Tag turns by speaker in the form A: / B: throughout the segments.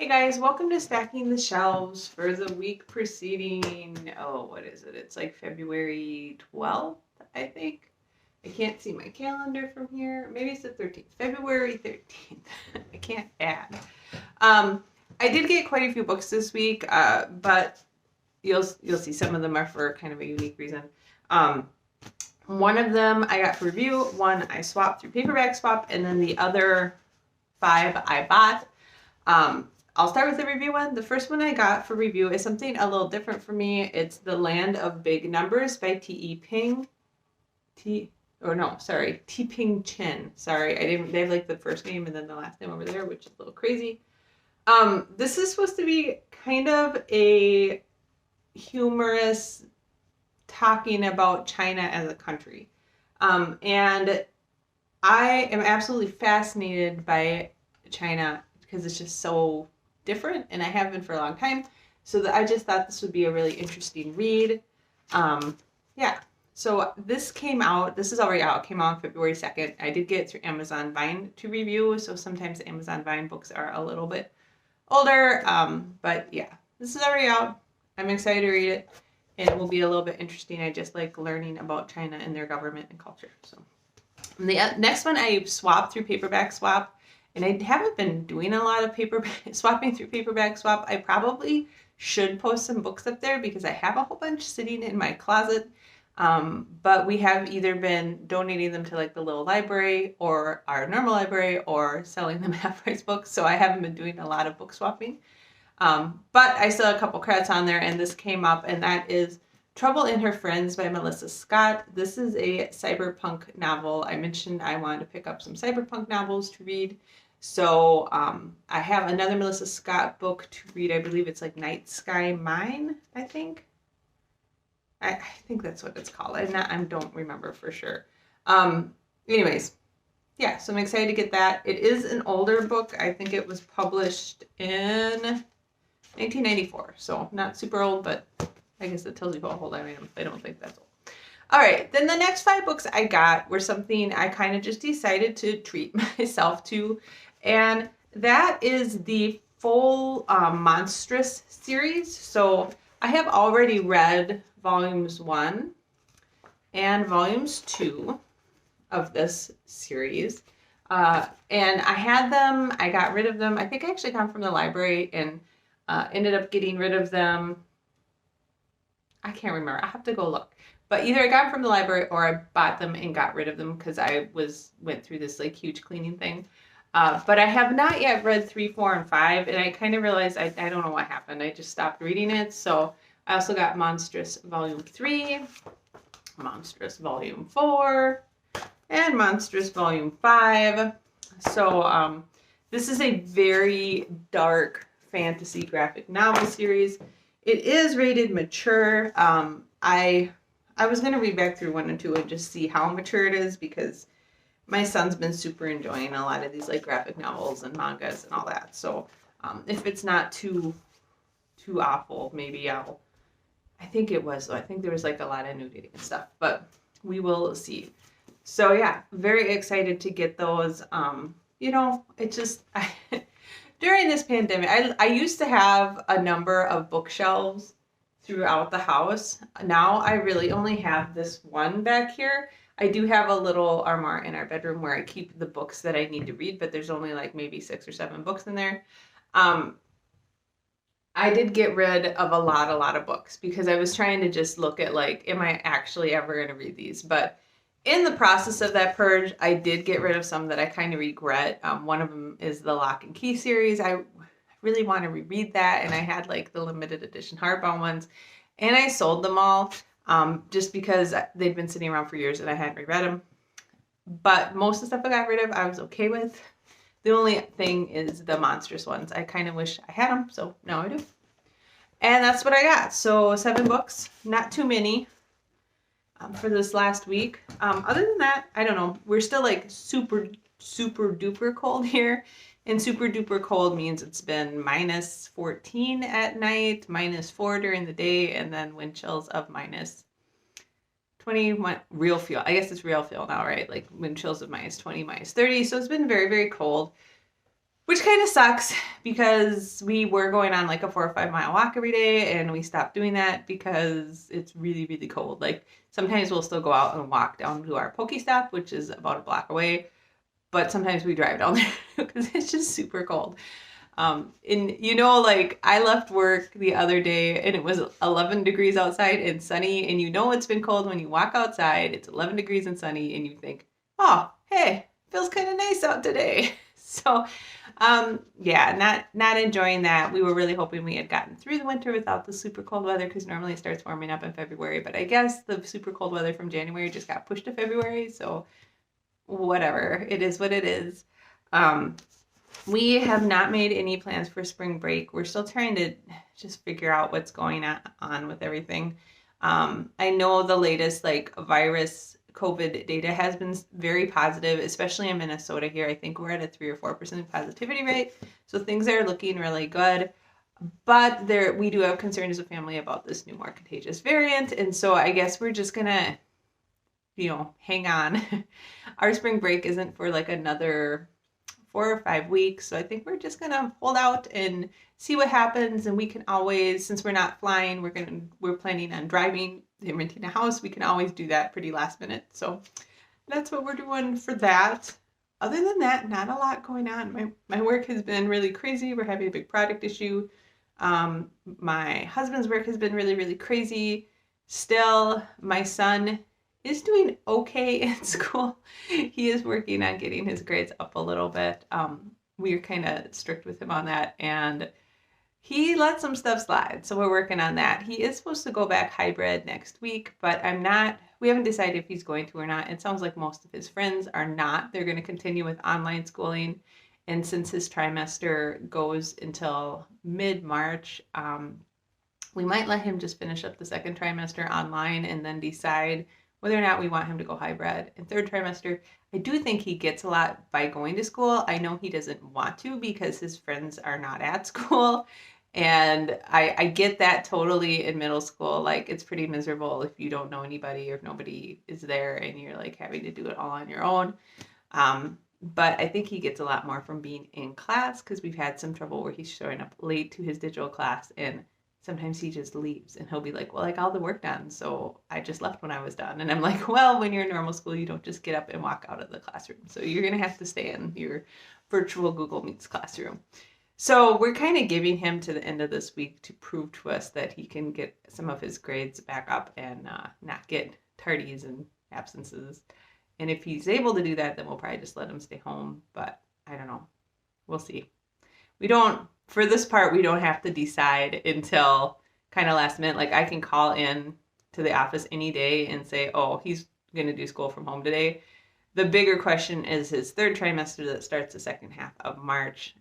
A: Hey guys, welcome to Stacking the Shelves for the week preceding, what is it? It's like February 12th, I think. I can't see my calendar from here. Maybe it's the 13th. February 13th. I can't add. I did get quite a few books this week, but you'll see some of them are for kind of a unique reason. One of them I got for review, one I swapped through paperback swap, and then the other 5 I bought. I'll start with the review one. The first one I got for review is something a little different for me. It's The Land of Big Numbers by T.Ping Chen. Sorry, they have like the first name and then the last name over there, which is a little crazy. This is supposed to be kind of a humorous talking about China as a country. And I am absolutely fascinated by China because it's just so different, and I have been for a long time. So I just thought this would be a really interesting read. So this came out. This is already out. It came out on February 2nd. I did get it through Amazon Vine to review, so sometimes Amazon Vine books are a little bit older. But yeah, this is already out. I'm excited to read it. It will be a little bit interesting. I just like learning about China and their government and culture. So the next one I swapped through paperback swap. And I haven't been doing a lot of swapping through paperback swap. I probably should post some books up there because I have a whole bunch sitting in my closet. But we have either been donating them to like the little library or our normal library or selling them half-price books. So I haven't been doing a lot of book swapping. But I still have a couple credits on there, and this came up, and that is Trouble in Her Friends by Melissa Scott. This is a cyberpunk novel. I mentioned I wanted to pick up some cyberpunk novels to read. So I have another Melissa Scott book to read. I believe it's like Night Sky Mine, I think. I think that's what it's called. I don't remember for sure. Anyways, yeah, so I'm excited to get that. It is an older book. I think it was published in 1994. So not super old, but I guess it tells you how old I am. I don't think that's old. All right, then the next 5 books I got were something I kind of just decided to treat myself to. And that is the full Monstrous series. So I have already read volumes 1 and volumes 2 of this series. And I had them, I got rid of them. I think I actually got them from the library and ended up getting rid of them. I can't remember. I have to go look. But either I got them from the library or I bought them and got rid of them because I went through this like huge cleaning thing. But I have not yet read 3, 4, and 5, and I kind of realized I don't know what happened. I just stopped reading it. So I also got Monstrous Volume 3, Monstrous Volume 4, and Monstrous Volume 5. So this is a very dark fantasy graphic novel series. It is rated mature. I was going to read back through 1 and 2 and just see how mature it is because my son's been super enjoying a lot of these like graphic novels and mangas and all that. So if it's not too awful, maybe I think it was. I think there was like a lot of nudity and stuff, but we will see. So yeah, very excited to get those. It just during this pandemic, I used to have a number of bookshelves throughout the house. Now I really only have this one back here. I do have a little armoire in our bedroom where I keep the books that I need to read, but there's only like maybe 6 or 7 books in there. I did get rid of a lot of books because I was trying to just look at like, am I actually ever going to read these? But in the process of that purge, I did get rid of some that I kind of regret. One of them is the Lock and Key series. I really want to reread that, and I had like the limited edition hardbound ones, and I sold them all. Just because they'd been sitting around for years and I hadn't reread them. But most of the stuff I got rid of, I was okay with. The only thing is the monstrous ones. I kind of wish I had them, so now I do. And that's what I got. So 7 books, not too many for this last week. Other than that, I don't know. We're still like super duper cold here. And super duper cold means it's been minus 14 at night, minus 4 during the day, and then wind chills of minus 21 real feel. I guess it's real feel now, right? Like wind chills of minus 20, minus 30. So it's been very, very cold. which kind of sucks because we were going on like a 4 or 5 mile walk every day, and we stopped doing that because it's really, really cold. Like sometimes we'll still go out and walk down to our Pokestop, which is about a block away, but sometimes we drive down there because it's just super cold. And like I left work the other day and it was 11 degrees outside and sunny, and it's been cold when you walk outside. It's 11 degrees and sunny, and you think, oh, hey, feels kind of nice out today. So, yeah, not enjoying that. We were really hoping we had gotten through the winter without the super cold weather, because normally it starts warming up in February. But I guess the super cold weather from January just got pushed to February. So whatever, it is what it is. We have not made any plans for spring break. We're still trying to just figure out what's going on with everything. I know the latest virus COVID data has been very positive, especially in Minnesota here. I think we're at a 3 or 4% positivity rate. So things are looking really good. But we do have concerns as a family about this new, more contagious variant. And so I guess we're just going to, hang on. Our spring break isn't for another 4 or 5 weeks. So I think we're just going to hold out and see what happens. And we can always, since we're not flying, we're planning on driving and renting a house. We can always do that pretty last minute. So that's what we're doing for that. Other than that, not a lot going on. My work has been really crazy. We're having a big product issue. My husband's work has been really, really crazy. Still, my son is doing okay in school. He is working on getting his grades up a little bit. We're kind of strict with him on that, and he let some stuff slide. So we're working on that. He is supposed to go back hybrid next week, but we haven't decided if he's going to or not. It sounds like most of his friends are not. They're going to continue with online schooling. And since his trimester goes until mid-March, we might let him just finish up the second trimester online and then decide whether or not we want him to go hybrid. And third trimester, I do think he gets a lot by going to school. I know he doesn't want to because his friends are not at school. And I get that totally in middle school. It's pretty miserable if you don't know anybody or if nobody is there and you're having to do it all on your own. But I think he gets a lot more from being in class, because we've had some trouble where he's showing up late to his digital class, and sometimes he just leaves and he'll be like, well, I got all the work done, so I just left when I was done. And I'm like, well, when you're in normal school, you don't just get up and walk out of the classroom. So you're going to have to stay in your virtual Google Meets classroom. So we're kind of giving him to the end of this week to prove to us that he can get some of his grades back up and not get tardies and absences. And if he's able to do that, then we'll probably just let him stay home. But I don't know. We'll see. For this part, we don't have to decide until kind of last minute. I can call in to the office any day and say, oh, he's going to do school from home today. The bigger question is his third trimester that starts the second half of March.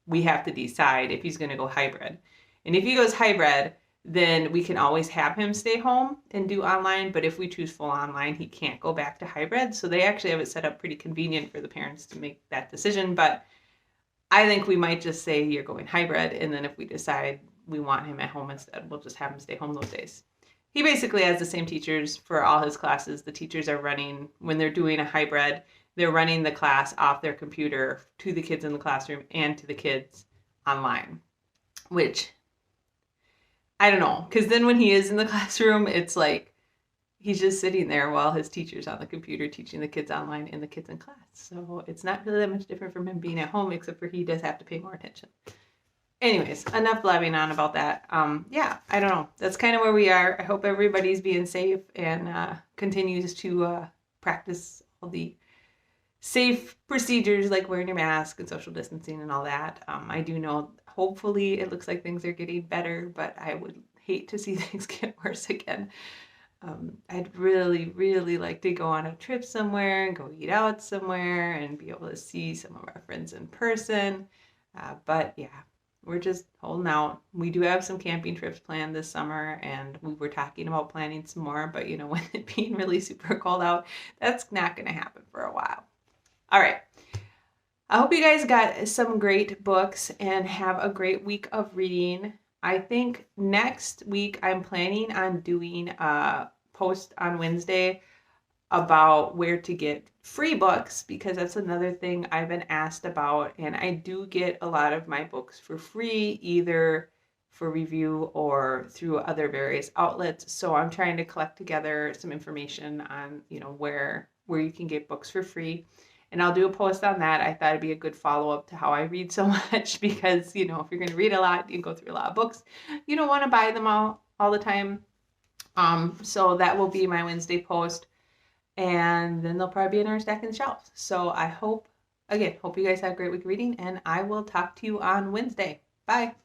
A: We have to decide if he's going to go hybrid. And if he goes hybrid, then we can always have him stay home and do online. But if we choose full online, he can't go back to hybrid. So they actually have it set up pretty convenient for the parents to make that decision. But I think we might just say you're going hybrid. And then if we decide we want him at home instead, we'll just have him stay home those days. He basically has the same teachers for all his classes. The teachers are running, when they're doing a hybrid, they're running the class off their computer to the kids in the classroom and to the kids online, which I don't know. Because then when he is in the classroom, it's he's just sitting there while his teacher's on the computer teaching the kids online and the kids in class. So it's not really that much different from him being at home, except for he does have to pay more attention. Anyways, enough blabbing on about that. Yeah, I don't know. That's kind of where we are. I hope everybody's being safe and continues to practice all the safe procedures like wearing your mask and social distancing and all that. I do know, hopefully it looks like things are getting better, but I would hate to see things get worse again. I'd really, really like to go on a trip somewhere and go eat out somewhere and be able to see some of our friends in person. But yeah, we're just holding out. We do have some camping trips planned this summer, and we were talking about planning some more, but with it being really super cold out, that's not going to happen for a while. All right. I hope you guys got some great books and have a great week of reading. I think next week I'm planning on doing a post on Wednesday about where to get free books, because that's another thing I've been asked about. And I do get a lot of my books for free, either for review or through other various outlets. So I'm trying to collect together some information on, where you can get books for free. And I'll do a post on that. I thought it'd be a good follow-up to how I read so much, because, if you're going to read a lot, you go through a lot of books, you don't want to buy them all the time. So that will be my Wednesday post. And then they'll probably be in our stack in the shelves. So I hope you guys have a great week reading, and I will talk to you on Wednesday. Bye.